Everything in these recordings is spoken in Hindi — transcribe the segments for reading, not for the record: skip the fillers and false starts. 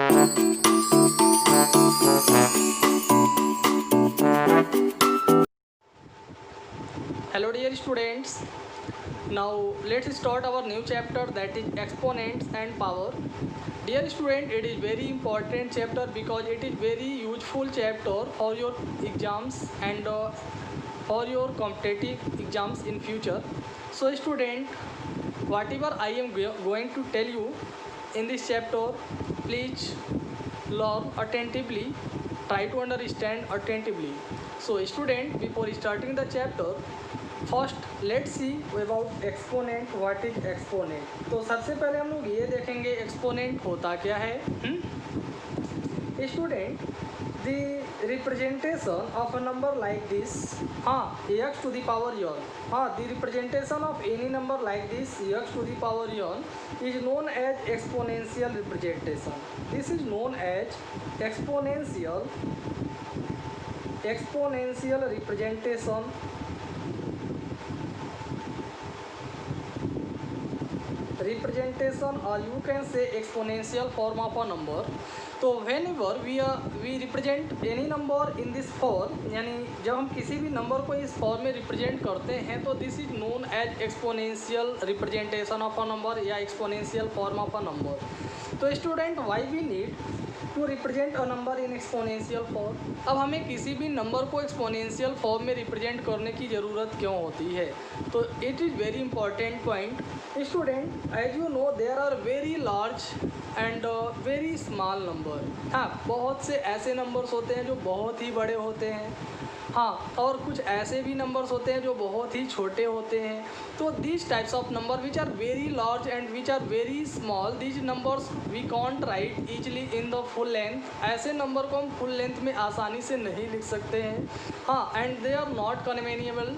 Hello dear students, now let's start our new chapter, that is exponents and power. Dear student, it is very important chapter because it is very useful chapter for your exams and for your competitive exams in future. So student, whatever I am going to tell you in this chapter, please learn attentively, try to understand attentively. So student, before starting the chapter, first let's see about exponent. What is exponent? तो सबसे पहले हम लोग ये देखेंगे एक्सपोनेंट होता क्या है. Student, the representation of a number like this, हाँ x to the power n, हाँ the representation of any number like this x to the power n is known as exponential representation. This is known as exponential representation. Representation, or you can say exponential form of a number. तो whenever we represent any number in this form, यानी जब हम किसी भी नंबर को इस फॉर्म में रिप्रेजेंट करते हैं तो this is known as exponential representation of a number या exponential form of a number. तो student, why we need to represent a number in exponential form? अब हमें किसी भी नंबर को एक्सपोनेंशियल फॉर्म में रिप्रेजेंट करने की ज़रूरत क्यों होती है? तो it is very important point. Student, as you know there are very large and very small number. हाँ, बहुत से ऐसे नंबर्स होते हैं जो बहुत ही बड़े होते हैं, हाँ, और कुछ ऐसे भी नंबर्स होते हैं जो बहुत ही छोटे होते हैं. तो these types of number which are very large and which are very small, these numbers we can't write easily in the full length. ऐसे नंबर को हम फुल लेंथ में आसानी से नहीं लिख सकते हैं. हाँ, and they are not convenient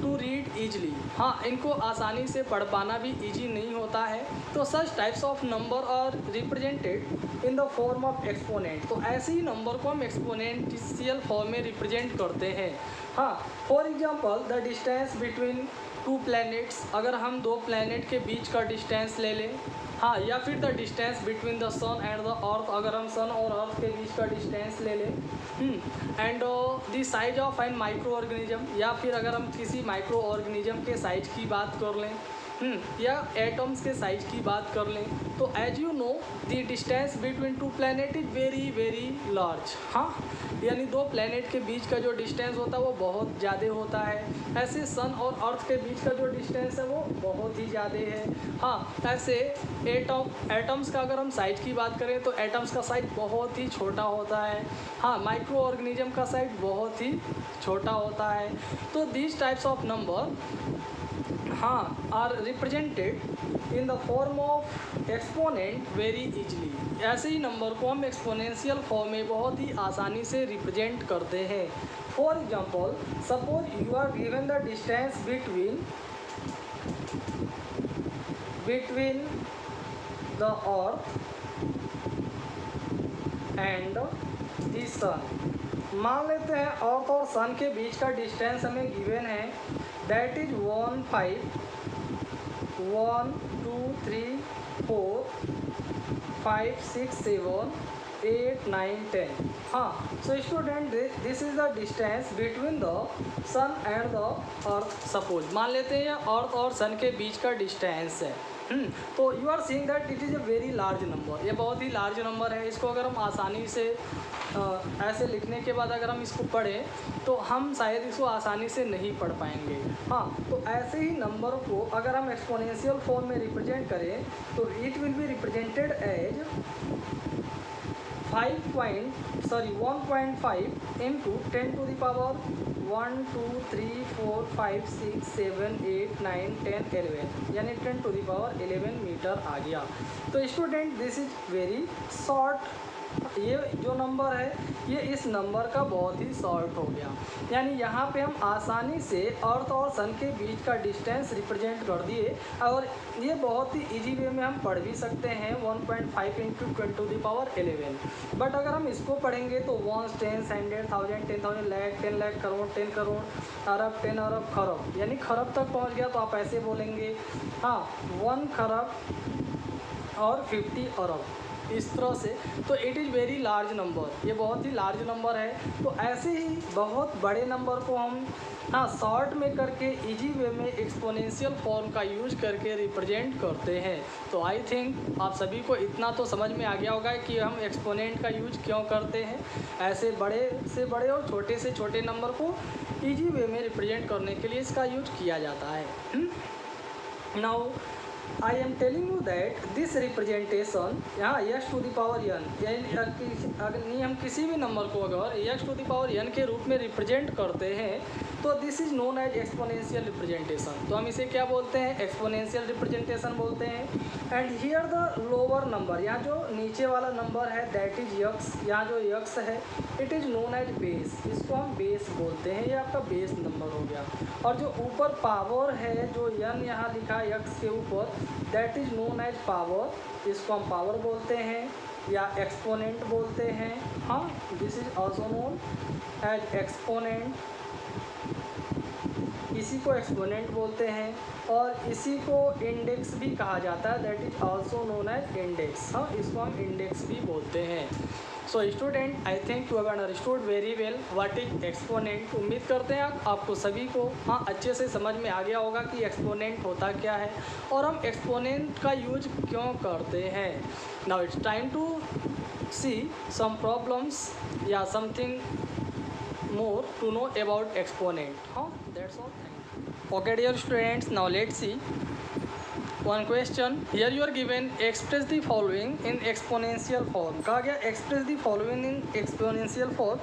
to read easily. हाँ, इनको आसानी से पढ़ पाना भी ईजी नहीं होता है. तो such types of number are represented in the form of exponent. तो ऐसे ही नंबर को हम एक्सपोनेंशियल फॉर्म में रिप्रेजेंट करते हैं. हाँ, for example the distance between to planets, अगर हम दो प्लैनेट के बीच का डिस्टेंस ले लें. हाँ, या फिर the distance between the sun and the earth, अगर हम सन और अर्थ के बीच का डिस्टेंस ले लें. And the size of an microorganism, या फिर अगर हम किसी माइक्रो ऑर्गेनिज्म के साइज की बात कर लें, या एटम्स के साइज की बात कर लें. तो as you know the distance between two planet is very very large. हाँ, यानी दो प्लैनेट के बीच का जो डिस्टेंस होता है वो बहुत ज़्यादा होता है. ऐसे सन और अर्थ के बीच का जो डिस्टेंस है वो बहुत ही ज़्यादा है. हाँ, ऐसे एटम्स का अगर हम साइज की बात करें तो एटम्स का साइज बहुत ही छोटा होता है. हाँ, माइक्रो ऑर्गेनिज्म का साइज बहुत ही छोटा होता है. तो दीज टाइप्स ऑफ नंबर, हाँ, are represented in the form of exponent very easily. ऐसे ही नंबर को हम एक्सपोनेंशियल फॉर्म में बहुत ही आसानी से रिप्रेजेंट करते हैं. For example, suppose you are given the distance between the earth and the sun. मान लेते हैं अर्थ और सन के बीच का डिस्टेंस हमें गिवन है, दैट इज 1 2 3 4 5 6 7 8 9 10. हाँ, so student, this is the distance between the sun and the earth. Suppose मान लेते हैं अर्थ और सन के बीच का डिस्टेंस है. तो you are seeing that it is a very large number. ये बहुत ही लार्ज नंबर है. इसको अगर हम आसानी से ऐसे लिखने के बाद अगर हम इसको पढ़ें तो हम शायद इसको आसानी से नहीं पढ़ पाएंगे. हाँ, तो ऐसे ही नंबर को अगर हम एक्सपोनेंशियल फॉर्म में रिप्रेजेंट करें तो it will be represented as 1.5 into 10 to the power 1 2 3 4 5 6 7 8 9 10 11, यानी 10 to the power 11 मीटर आ गया. तो student, this is very short. ये जो नंबर है ये इस नंबर का बहुत ही शॉर्ट हो गया. यानी यहाँ पे हम आसानी से अर्थ और सन के बीच का डिस्टेंस रिप्रेजेंट कर दिए और ये बहुत ही इजी वे में हम पढ़ भी सकते हैं 1.5 into 10 to the power 11. But अगर हम इसको पढ़ेंगे तो 1 10 100 1000 10,000 लाख 10 लाख करोड़ 10 करोड़ अरब 10 अरब खरब, यानी खरब तक पहुँच गया तो आप ऐसे बोलेंगे. हाँ, 1 खरब और 50 अरब. इस तरह से, तो it is very large number, ये बहुत ही लार्ज नंबर है। तो ऐसे ही बहुत बड़े नंबर को हम शॉर्ट में करके इजी वे में एक्सपोनेंशियल फॉर्म का यूज करके रिप्रेजेंट करते हैं। तो आई थिंक आप सभी को इतना तो समझ में आ गया होगा कि हम एक्सपोनेंट का यूज क्यों करते हैं। ऐसे बड़े से बड़े और छोटे से छोटे नंबर को इजी वे में रिप्रेजेंट करने के लिए इसका यूज किया जाता है। Now I am telling you that this representation यहाँ x to the power n, यानी हम किसी भी नंबर को अगर x to the power n के रूप में रिप्रेजेंट करते हैं तो this is known as exponential representation. तो हम इसे क्या बोलते हैं, एक्सपोनेंशियल रिप्रेजेंटेशन बोलते हैं। And here the lower number, यहाँ जो नीचे वाला नंबर है दैट इज यक्स, यहाँ जो यक्स है it is known as base, इसको हम बेस बोलते हैं, ये आपका बेस नंबर हो गया। और जो ऊपर पावर है जो एन यहाँ लिखा है यक्स के ऊपर that is known as power, इसको हम पावर बोलते हैं या एक्सपोनेंट बोलते हैं। हाँ, this is also known as exponent, इसी को एक्सपोनेंट बोलते हैं। और इसी को इंडेक्स भी कहा जाता है, that is also known as index. हाँ, इसको हम इंडेक्स भी बोलते हैं। So student, I think you have understood very well what is exponent. उम्मीद करते हैं आपको सभी को अच्छे से समझ में आ गया होगा कि एक्सपोनेंट होता क्या है और हम एक्सपोनेंट का यूज क्यों करते हैं। Now it's time to see some problems या something more to know about exponent. That's all. Okay dear students, now let's see one question. Here you are given express the following in exponential form. कहा गया express the following in exponential form,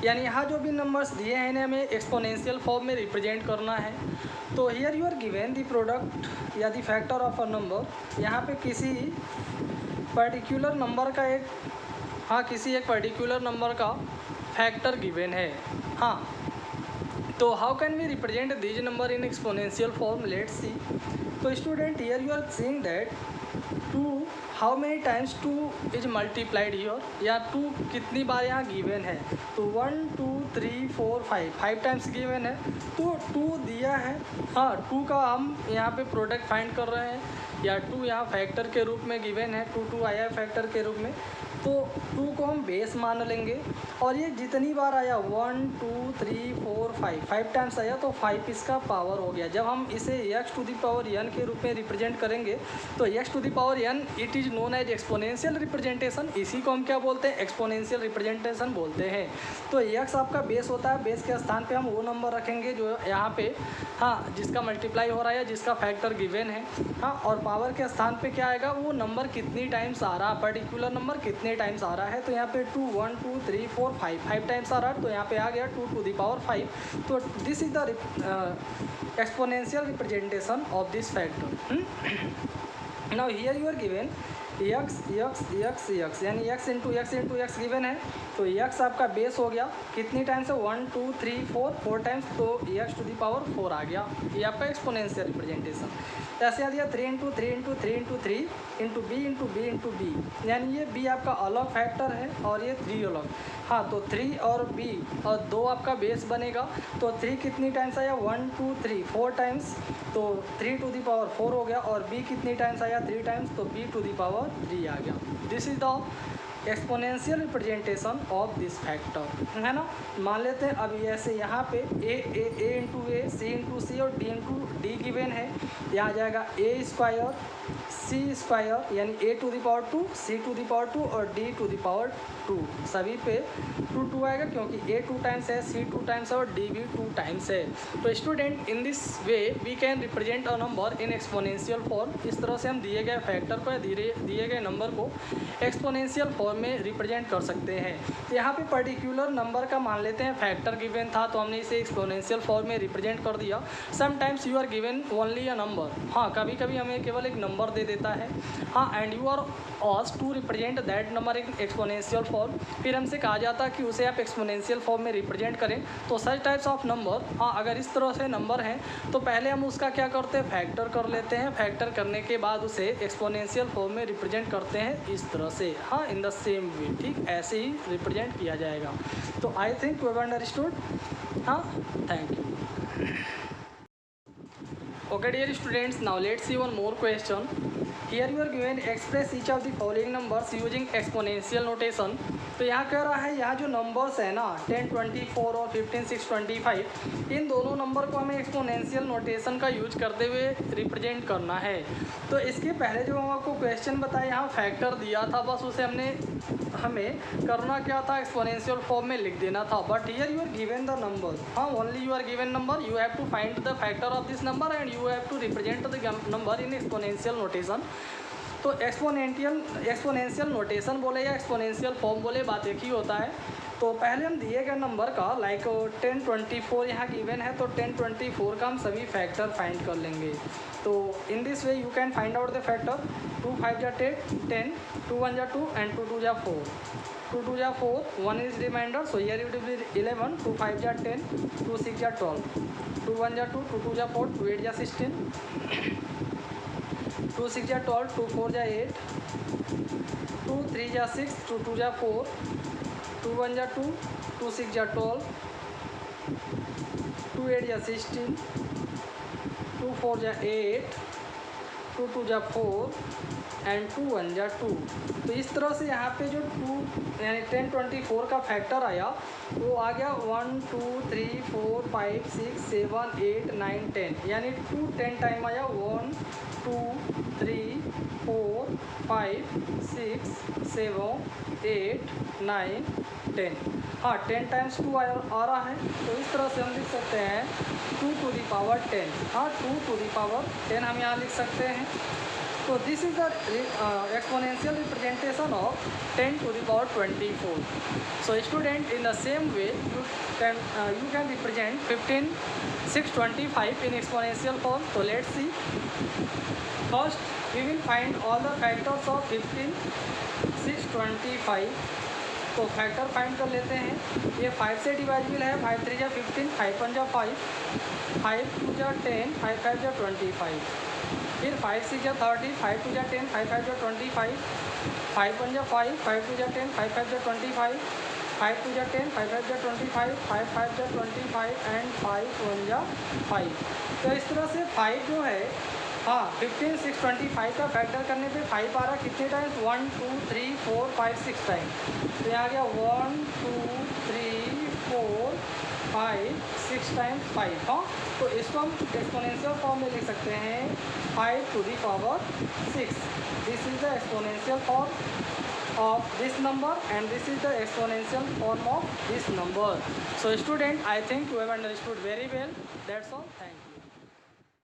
यानी यहाँ जो भी नंबर्स दिए हैं इन्हें हमें एक्सपोनेंशियल फॉर्म में रिप्रेजेंट करना है। तो here you are given the product या the factor of a number, यहाँ पे किसी पर्टिकुलर नंबर का किसी एक पर्टिकुलर नंबर का फैक्टर गिवन है। तो how can we represent this number in exponential form, let's see. तो student, here you are seeing that 2 how many times 2 is multiplied here, या 2 कितनी बार यहाँ गिवन है। तो 1 2 3 4 5 टाइम्स गिवन है। तो 2 दिया है, 2 का हम यहाँ पे प्रोडक्ट फाइंड कर रहे हैं, या 2 यहाँ फैक्टर के रूप में गिवन है, 2 आया है फैक्टर के रूप में। तो 2 को हम बेस मान लेंगे और ये जितनी बार आया 1 2 3 4 5 टाइम्स आया तो 5 इसका पावर हो गया। जब हम इसे x to the power n के रूप में रिप्रेजेंट करेंगे तो x to the power n it is known as exponential representation, इसी को हम क्या बोलते हैं, एक्सपोनेंशियल रिप्रेजेंटेशन बोलते हैं। तो एक्स आपका बेस होता है, बेस के स्थान पे हम वो नंबर रखेंगे जो यहाँ पे जिसका मल्टीप्लाई हो रहा है, जिसका फैक्टर गिवन है। और पावर के स्थान पे क्या आएगा, वो नंबर कितनी टाइम्स आ रहा है, पर्टिकुलर नंबर कितने टाइम्स आ रहा है। तो यहाँ पे 2 1 2 3 4 5 टाइम्स आ रहा है, तो यहाँ पे आ गया 2 टू द पावर 5। तो this is the exponential representation of this factor. Now here you are given x यानी एक्स इंटू एक्स गिवन है। तो एक्स आपका बेस हो गया, कितनी टाइम्स है 1 2 3 4 टाइम्स, तो एक्स टू द पावर 4 आ गया। ये आपका एक्सपोनेंशियल रिप्रेजेंटेशन। ऐसे आ दिया 3 into 3 into 3 into 3 into b into b into b, यानी ये बी आपका अलग फैक्टर है और ये 3 अलग। तो 3 और बी और 2 आपका बेस बनेगा। तो 3 कितनी टाइम्स आया 1 2 3 4 टाइम्स, तो 3 टू द पावर 4 हो गया। और बी कितनी टाइम्स आया 3 टाइम्स, तो बी टू द पावर 3 आ गया। This is the exponential representation of this factor, है ना। मान लेते हैं अब ऐसे यहाँ पे ए इंटू ए, सी इंटू सी और डी इंटू डी गिवन है। यहाँ जाएगा ए स्क्वायर सी स्क्वायर, यानी a to the power 2 c to the power 2 और डी टू द पावर 2, सभी पे 2 2 आएगा क्योंकि ए 2 टाइम्स है, सी 2 टाइम्स है और डी भी 2 टाइम्स है। तो student, in this way we can represent a number in exponential form. इस तरह से हम दिए गए फैक्टर को या दिए गए नंबर को एक्सपोनेंशियल फॉर्म में रिप्रेजेंट कर सकते हैं। तो यहाँ पे पर्टिकुलर नंबर का मान लेते हैं फैक्टर गिवन था, तो हमने इसे एक्सपोनेंशियल फॉर्म में रिप्रेजेंट कर दिया। Sometimes you are given only a number, कभी कभी हमें केवल एक नंबर दे देता है, and you are asked to represent that number in exponential form. फिर हमसे कहा जाता है कि उसे आप एक्सपोनेंशियल फॉर्म में रिप्रेजेंट करें। तो सच टाइप्स ऑफ नंबर, अगर इस तरह से नंबर हैं तो पहले हम उसका क्या करते हैं, फैक्टर कर लेते हैं। फैक्टर करने के बाद उसे एक्सपोनेंशियल फॉर्म में रिप्रेजेंट करते हैं इस तरह से, इन द सेम वे, ठीक ऐसे ही रिप्रेजेंट किया जाएगा। तो I think you have understood. Thank you. Okay dear students, now let's see one more question. Here you are given express each of the following numbers using exponential notation. तो यहाँ कह रहा है यहाँ जो नंबर्स है ना 10, 24 और 15, 6, 25, इन दोनों नंबर को हमें एक्सपोनेंशियल नोटेशन का यूज करते हुए रिप्रेजेंट करना है। तो इसके पहले जो हम आपको क्वेश्चन बताया यहाँ फैक्टर दिया था, बस उसे हमें करना क्या था, एक्सपोनेंशियल फॉर्म में लिख देना था। But here you are given the number, हाँ only you are given number, you have to find the factor of this number and you have to represent the number in exponential notation. तो एक्सपोनेंशियल नोटेशन बोले या एक्सपोनेंशियल फॉर्म बोले, बात एक ही होता है। तो पहले हम दिए गए नंबर का लाइक 10, 24 यहाँ गिवन है, तो 10, 24 का हम सभी फैक्टर फाइंड कर लेंगे। तो इन this way you can find out the factor. 2 5 जा 10, 2 1 जा 2 एंड 2 2 जा 4, 2 2 जा 4, 1 is remainder, so here it will be 11, 2 5 जा 10, 2 6 जा 12, 2 1 जा 2, 2 2 जा 4, 2 8 जा 16, 2 6 जा 12, 2 4 जा 8, 2 3 जा 6, 2 2 जा 4, 2 1 जा 2, 2 6 जा 12, 2 8 जा 16, 2 4 जा 8, 2 2 जा 4 एंड 2 1 जा 2। तो इस तरह से यहाँ पे जो 2 यानी 10, 24 का फैक्टर आया वो आ गया 1 2 3 4 5 6 7 8 9 10, यानी 2 10 टाइम आया। 1 2 3 4 5 6 7 8 9 10, हाँ 10 टाइम्स 2 आ रहा है। तो इस तरह से हम लिख सकते हैं 2 to the power 10, हाँ 2 to the power 10 हम यहाँ लिख सकते हैं। तो this is the exponential representation of 10 to the power 24। So student in the same way you can represent 15, 6, 25 in exponential form. तो let's see, first we will find all the factors of 15, 6, 25। तो फैक्टर फाइंड कर लेते हैं। ये 5 से डिवाइजिबल है, 5 3 जा 15, 5 1 जा 5, 5 2 जा 10, 5 5 जा 25, फिर 5 6 जा 30, 5 2 जा 10, 5 5 जा 25, 5 1 जा 5, 5 2 जा 10, 5 5 जा 25, 5 2 जा 10, 5 5 जा 25, 5 5 जा 25 एंड 5 1 जा 5। तो इस तरह से 5 जो है, हाँ 15, 6, 25 का फैक्टर करने पे 5 आ रहा कितने टाइम्स, 1 2 3 4 5 6 टाइम। तो यहाँ गया 1 2 3 4 5 6 टाइम्स 5, हाँ। तो इसको हम एक्सपोनेंशियल फॉर्म में लिख सकते हैं 5 to the power 6। This is the exponential form of this number and this is the exponential form of this number. So student, I think you have understood very well. That's all. Thank you.